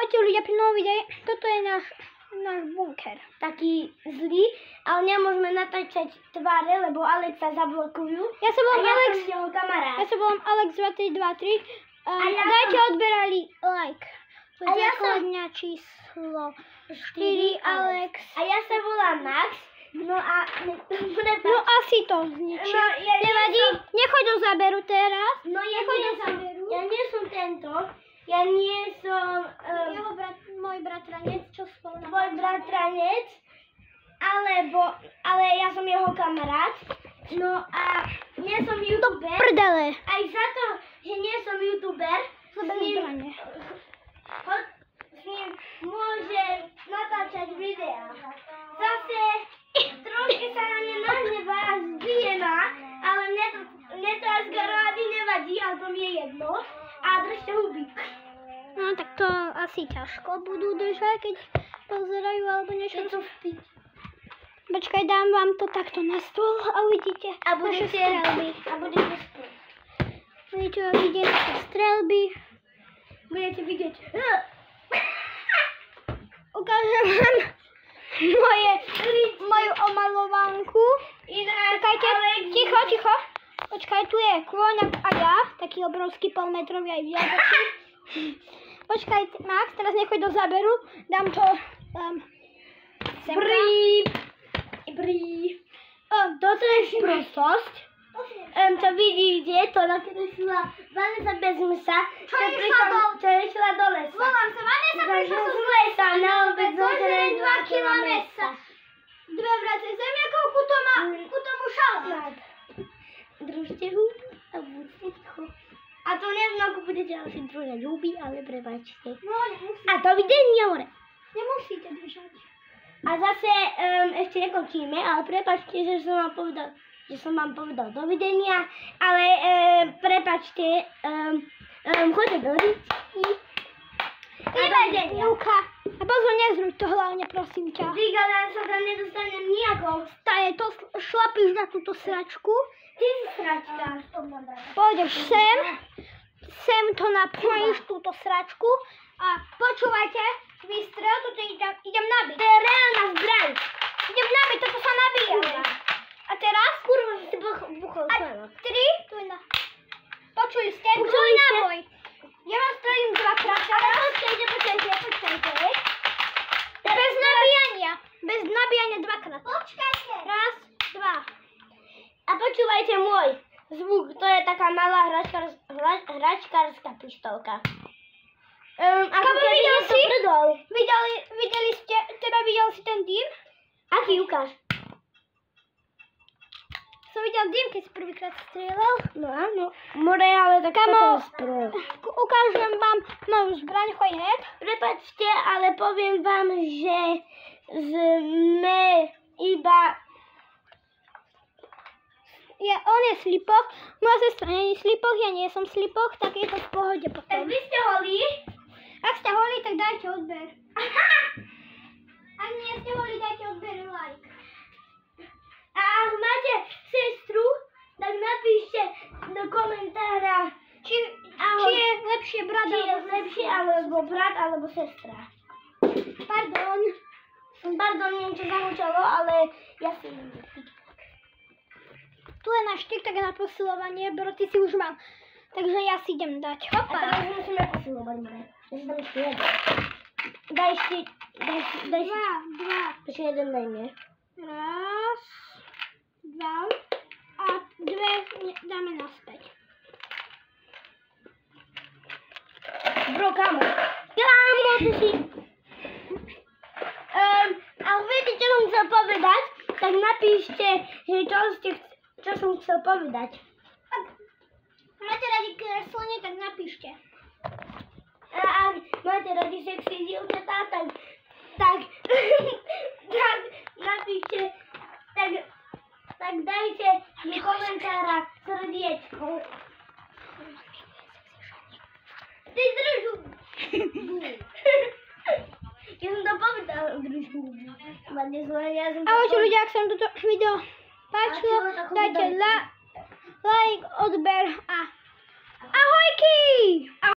Ahojte ľudia pri novom videu. Toto je náš bunker. Taký zlý, ale nemôžeme natáčať tváre, lebo Alexa zablokujú. Ja sa volám Alex. Som jeho kamarát. Ja sa volám Alex 2323. Dajte odberali like. To je základňa číslo 4 Alex. A ja sa volám Max. No a... No asi to zničil. Nevadí, nechoď do záberu teraz. No ja nie som tento. Ja nie som... Môj bratranec, čo spolu. Tvoj bratranec, ale ja som jeho kamarát. No a nie som youtuber. Prdele. Aj za to, že nie som youtuber, s ním môže natáčať videá. Zase trošky sa na mňa nahnevá a zbije ma, ale mne to až rádi nevadí, ale to mi je jedno. A držte huby. No tak to asi ťažko budú držať, keď pozerajú alebo niečo. Počkaj, dám vám to takto na stôl a uvidíte naše strelby. Budete vidieť naše strelby. Budete vidieť. Ukážem vám moju omalovanku. Počkajte, ticho. Počkaj, tu je kôň a ja, taký obrovský polmetrový aj viazačný. Počkaj, Max, teraz nechoď do záberu, dám to sem. Toto je sprostosť. To vidíte, to nakreslila Vanessa bez mesa, čo išla do lesa. Volám sa Vanessa, prišla som z lesa, na obec zožere 2 kg mesa. 2 vrace zemiakovku, ku tomu šalát. Držte huby a buďte ticho. A to neviem, ako budete asi držať huby, ale prepáčte. No, nemusíte. A dovidenia, more. Nemusíte držať. A zase ešte nekončíme, ale prepáčte, že som vám povedal dovidenia, ale prepáčte, choďte do ričky. Dovidenia. A pozor, nezruď to hlavne, prosím ťa. Díka, sa tam nedostanem nejako. Staje, to šlapíš na túto sračku. Ty si sračka. Pôjdeš sem to napojíš, túto sračku a počúvajte, výstrel, toto idem nabiť. To je reálna zbraň. Idem nabiť, toto sa nabíja. A teraz? Kurva, si buchol a 3, tu je na... Počuli ste, tvoj náboj. Ja vám strelím 2-krát. Ale počkajte. Bez nabíjania 2-krát. Počkajte. Raz, 2. A počúvajte môj zvuk, to je taká malá hračkárska pištolka. Ako keby som to prdol. Videli ste si ten dým? Aký, ukáž? Som videl dým, keď si prvýkrát strieľal. No áno. More, ale tak Kamo, ukážem vám moju zbraň, choď hned. Prepáčte, ale poviem vám, že sme iba... On je slipoch, moja sestra nie je slipoch, ja nie som slipoch, tak je to v pohode potom. Tak vy ste holí? Ak ste holí, tak dajte odber. Ak nie ste holí, dajte odber like. A ak máte sestru, tak napíšte do komentára, či je lepšie brat, alebo brat, alebo sestra. Pardon, niečo zahučalo, ale ja si neviem. Tu je náš TikTok na posilovanie, broty si už mám. Takže ja si idem dať. Hopa. A teraz musíme posilovať, more. Ja si dám ešte jeden. Daj. 2. Ešte jeden daj mi. 1, 2 a 2 dáme naspäť. Bro, kamo, ty si... A viete, čo som chcel povedať? Tak napíšte, že čo som chcel povedať. Ak máte radi kreslenie, tak napíšte. A ak máte radi sexy dievčatá, tak napíšte, tak dajte mi komentára srdiečko. Ty držu. Ja som to povedal, držu. Ahojte ľudia, ak sa vám toto video páčilo, dajte like, odber a